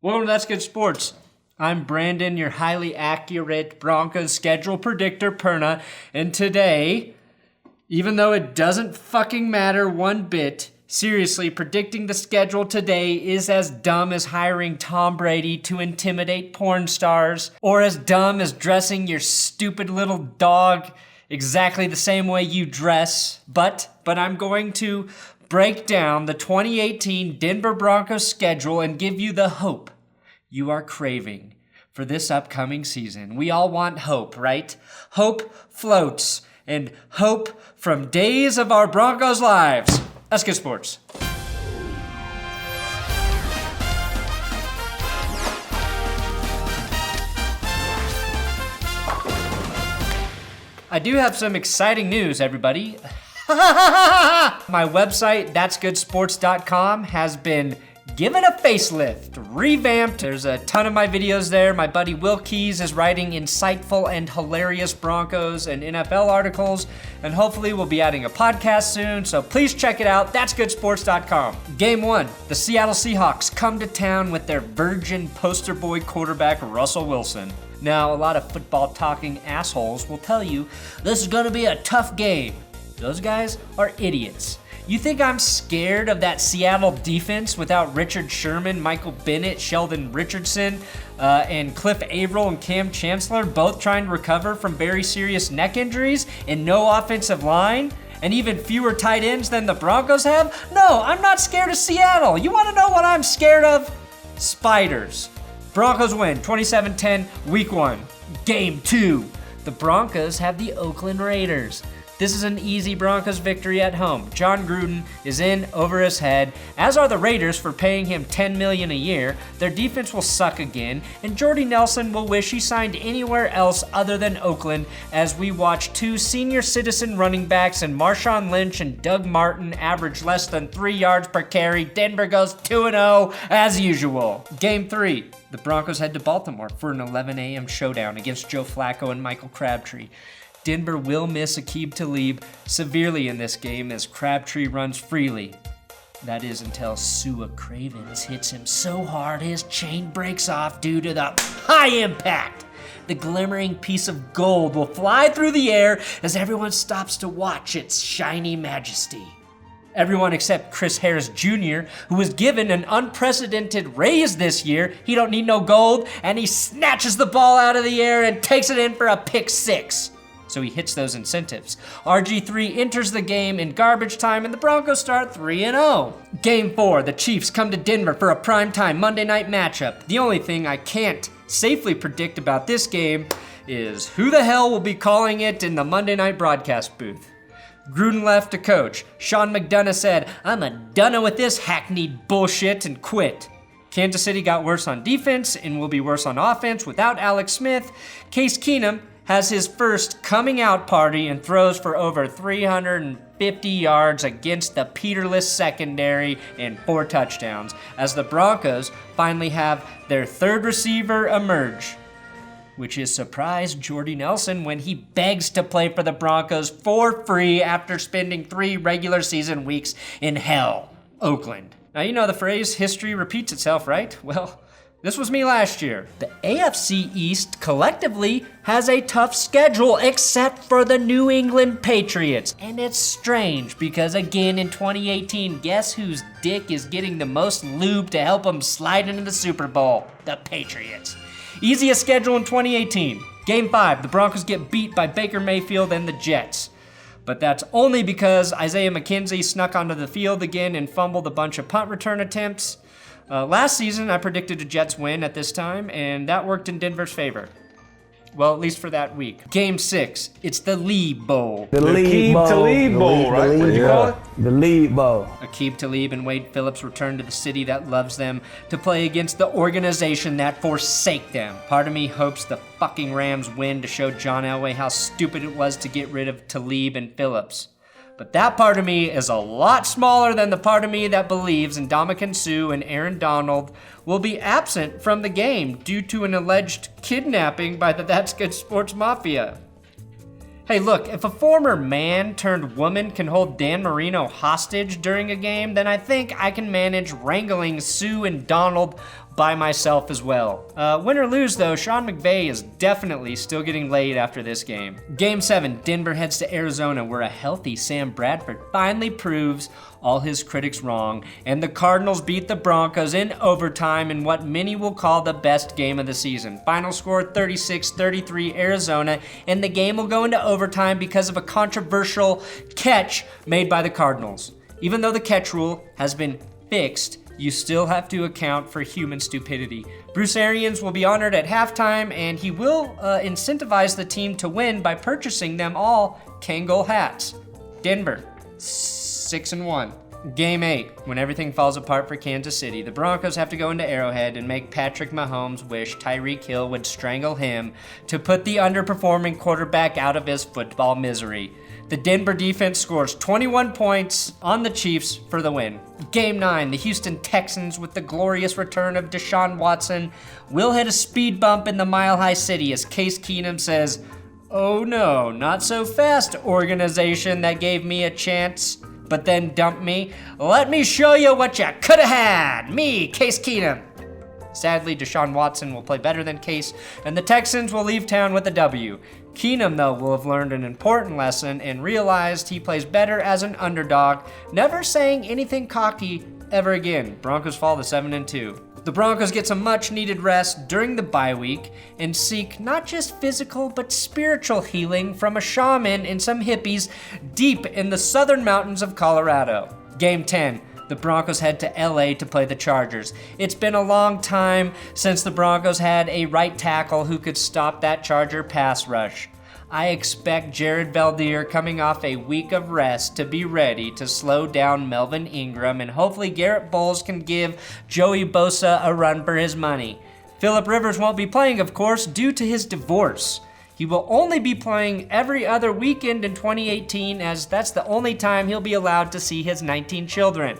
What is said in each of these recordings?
Welcome to That's Good Sports. I'm Brandon, your highly accurate Broncos schedule predictor, Perna, and today, even though it doesn't fucking matter one bit, seriously, predicting the schedule today is as dumb as hiring Tom Brady to intimidate porn stars, or as dumb as dressing your stupid little dog exactly the same way you dress, but I'm going to break down the 2018 Denver Broncos schedule and give you the hope you are craving for this upcoming season. We all want hope, right? Hope floats, and hope from days of our Broncos' lives. That's Good Sports. I do have some exciting news, everybody. My website, ThatsGoodSports.com, has been given a facelift, revamped. There's a ton of my videos there. My buddy Will Keys is writing insightful and hilarious Broncos and NFL articles, and hopefully we'll be adding a podcast soon, so please check it out, ThatsGoodSports.com. Game 1, the Seattle Seahawks come to town with their virgin poster boy quarterback Russell Wilson. Now, a lot of football-talking assholes will tell you this is going to be a tough game. Those guys are idiots. You think I'm scared of that Seattle defense without Richard Sherman, Michael Bennett, Sheldon Richardson, and Cliff Averill and Cam Chancellor both trying to recover from very serious neck injuries and no offensive line, and even fewer tight ends than the Broncos have? No, I'm not scared of Seattle. You want to know what I'm scared of? Spiders. Broncos win 27-10, week 1. Game 2. The Broncos have the Oakland Raiders. This is an easy Broncos victory at home. Jon Gruden is in over his head, as are the Raiders for paying him $10 million a year. Their defense will suck again, and Jordy Nelson will wish he signed anywhere else other than Oakland as we watch two senior citizen running backs and Marshawn Lynch and Doug Martin average less than 3 yards per carry. Denver goes 2-0 as usual. Game 3. The Broncos head to Baltimore for an 11 a.m. showdown against Joe Flacco and Michael Crabtree. Denver will miss Aqib Talib severely in this game as Crabtree runs freely. That is until Sua Cravens hits him so hard his chain breaks off due to the high impact. The glimmering piece of gold will fly through the air as everyone stops to watch its shiny majesty. Everyone except Chris Harris Jr., who was given an unprecedented raise this year. He don't need no gold, and he snatches the ball out of the air and takes it in for a pick 6. So he hits those incentives. RG3 enters the game in garbage time, and the Broncos start 3-0. Game 4, the Chiefs come to Denver for a primetime Monday night matchup. The only thing I can't safely predict about this game is who the hell will be calling it in the Monday night broadcast booth. Gruden left to coach. Sean McDonough said, "I'm a-done with this hackneyed bullshit," and quit. Kansas City got worse on defense and will be worse on offense without Alex Smith. Case Keenum has his first coming out party and throws for over 350 yards against the Peterless secondary and 4 touchdowns as the Broncos finally have their third receiver emerge, which is surprised Jordy Nelson when he begs to play for the Broncos for free after spending 3 regular season weeks in hell, Oakland. Now, you know the phrase, history repeats itself, right? Well, this was me last year. The AFC East collectively has a tough schedule except for the New England Patriots. And it's strange because again in 2018, guess whose dick is getting the most lube to help them slide into the Super Bowl? The Patriots. Easiest schedule in 2018. Game 5, the Broncos get beat by Baker Mayfield and the Jets. But that's only because Isaiah McKenzie snuck onto the field again and fumbled a bunch of punt return attempts. Last season, I predicted a Jets win at this time, and that worked in Denver's favor. Well, at least for that week. Game 6, it's the Lib Bowl. The Aqib Talib Bowl, right? What did you call it? The Lib Bowl. Aqib Talib and Wade Phillips return to the city that loves them to play against the organization that forsake them. Part of me hopes the fucking Rams win to show John Elway how stupid it was to get rid of Talib and Phillips. But that part of me is a lot smaller than the part of me that believes Ndamukong Suh and Aaron Donald will be absent from the game due to an alleged kidnapping by the That's Good Sports Mafia. Hey, look, if a former man turned woman can hold Dan Marino hostage during a game, then I think I can manage wrangling Sue and Donald by myself as well. Win or lose though, Sean McVay is definitely still getting laid after this game. Game 7, Denver heads to Arizona, where a healthy Sam Bradford finally proves all his critics wrong, and the Cardinals beat the Broncos in overtime in what many will call the best game of the season. Final score 36-33 Arizona, and the game will go into overtime because of a controversial catch made by the Cardinals. Even though the catch rule has been fixed, you still have to account for human stupidity. Bruce Arians will be honored at halftime, and he will incentivize the team to win by purchasing them all Kangol hats. Denver, 6-1. Game 8, when everything falls apart for Kansas City, the Broncos have to go into Arrowhead and make Patrick Mahomes wish Tyreek Hill would strangle him to put the underperforming quarterback out of his football misery. The Denver defense scores 21 points on the Chiefs for the win. Game 9, the Houston Texans, with the glorious return of Deshaun Watson, will hit a speed bump in the Mile High City as Case Keenum says, "Oh no, not so fast, organization that gave me a chance, but then dumped me. Let me show you what you could have had. Me, Case Keenum." Sadly, Deshaun Watson will play better than Case, and the Texans will leave town with a W. Keenum, though, will have learned an important lesson and realized he plays better as an underdog, never saying anything cocky ever again. Broncos fall to 7-2. The Broncos get some much-needed rest during the bye week and seek not just physical but spiritual healing from a shaman and some hippies deep in the southern mountains of Colorado. Game 10. The Broncos head to LA to play the Chargers. It's been a long time since the Broncos had a right tackle who could stop that Charger pass rush. I expect Jared Veldheer, coming off a week of rest, to be ready to slow down Melvin Ingram, and hopefully Garrett Bowles can give Joey Bosa a run for his money. Phillip Rivers won't be playing, of course, due to his divorce. He will only be playing every other weekend in 2018, as that's the only time he'll be allowed to see his 19 children.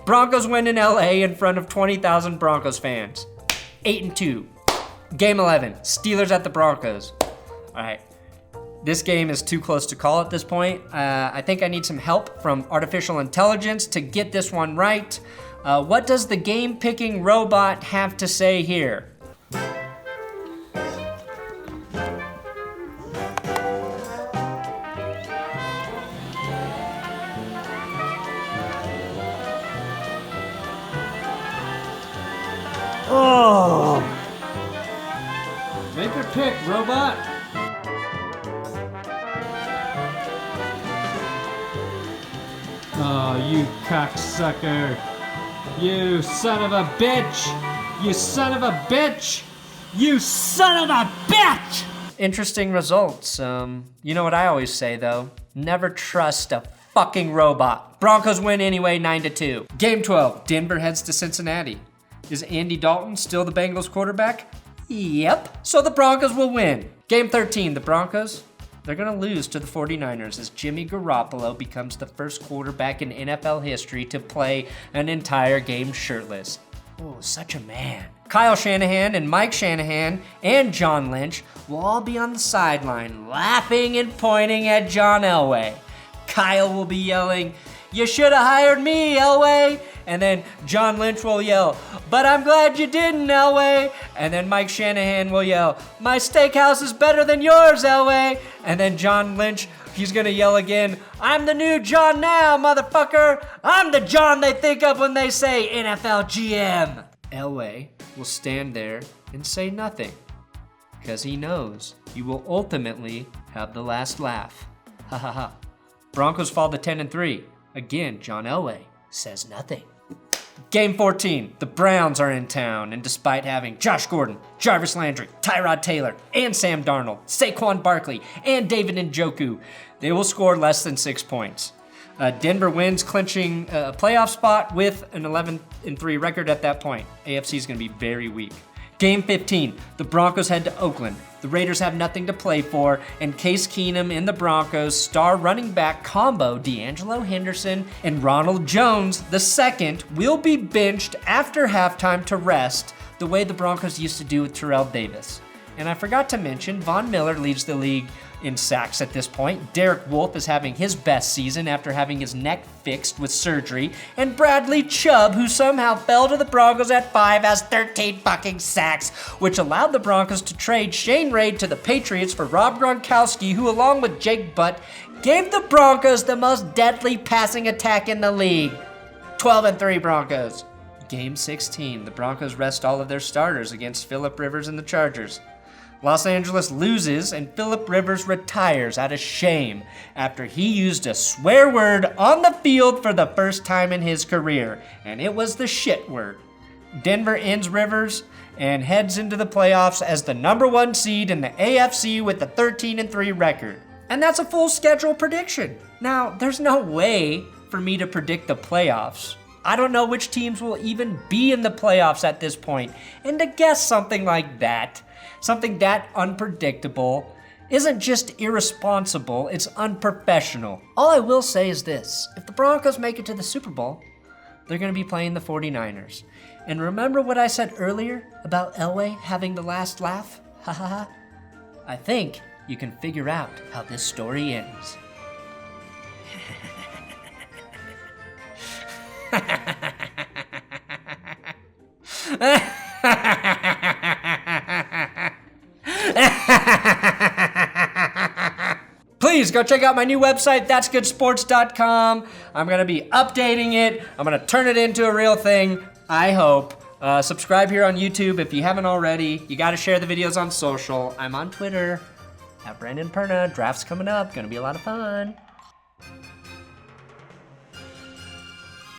Broncos win in LA in front of 20,000 Broncos fans. 8-2. Game 11, Steelers at the Broncos. All right, this game is too close to call at this point. I think I need some help from artificial intelligence to get this one right. What does the game-picking robot have to say here? Oh! Make your pick, robot. Oh, you cocksucker. You son of a bitch. You son of a bitch. You son of a bitch. Interesting results. You know what I always say, though? Never trust a fucking robot. Broncos win anyway, 9-2. Game 12, Denver heads to Cincinnati. Is Andy Dalton still the Bengals quarterback? Yep. So the Broncos will win. Game 13, the Broncos, they're going to lose to the 49ers as Jimmy Garoppolo becomes the first quarterback in NFL history to play an entire game shirtless. Oh, such a man. Kyle Shanahan and Mike Shanahan and John Lynch will all be on the sideline laughing and pointing at John Elway. Kyle will be yelling, "You should have hired me, Elway." And then John Lynch will yell, "But I'm glad you didn't, Elway." And then Mike Shanahan will yell, "My steakhouse is better than yours, Elway." And then John Lynch, he's gonna yell again, "I'm the new John now, motherfucker. I'm the John they think of when they say NFL GM." Elway will stand there and say nothing, because he knows he will ultimately have the last laugh. Ha ha ha. Broncos fall to 10-3. Again, John Elway says nothing. Game 14, the Browns are in town, and despite having Josh Gordon, Jarvis Landry, Tyrod Taylor, and Sam Darnold, Saquon Barkley, and David Njoku, they will score less than 6 points. Denver wins, clinching a playoff spot with an 11-3 record at that point. AFC is going to be very weak. Game 15, the Broncos head to Oakland. The Raiders have nothing to play for, and Case Keenum and the Broncos' star running back combo, D'Angelo Henderson and Ronald Jones II, will be benched after halftime to rest, the way the Broncos used to do with Terrell Davis. And I forgot to mention, Von Miller leads the league in sacks at this point. Derek Wolfe is having his best season after having his neck fixed with surgery. And Bradley Chubb, who somehow fell to the Broncos at 5, has 13 fucking sacks, which allowed the Broncos to trade Shane Ray to the Patriots for Rob Gronkowski, who along with Jake Butt gave the Broncos the most deadly passing attack in the league. 12-3 Broncos. Game 16, the Broncos rest all of their starters against Phillip Rivers and the Chargers. Los Angeles loses, and Phillip Rivers retires out of shame after he used a swear word on the field for the first time in his career, and it was the shit word. Denver ends Rivers and heads into the playoffs as the number 1 seed in the AFC with a 13-3 record. And that's a full schedule prediction. Now, there's no way for me to predict the playoffs. I don't know which teams will even be in the playoffs at this point, and to guess something like that, something that unpredictable, isn't just irresponsible, it's unprofessional. All I will say is this: if the Broncos make it to the Super Bowl, they're going to be playing the 49ers. And remember what I said earlier about Elway having the last laugh? Ha ha ha. I think you can figure out how this story ends. Please go check out my new website, ThatsGoodSports.com. I'm going to be updating it. I'm going to turn it into a real thing, I hope. Subscribe here on YouTube if you haven't already. You got to share the videos on social. I'm on Twitter, @Brandon Perna. Draft's coming up. Going to be a lot of fun.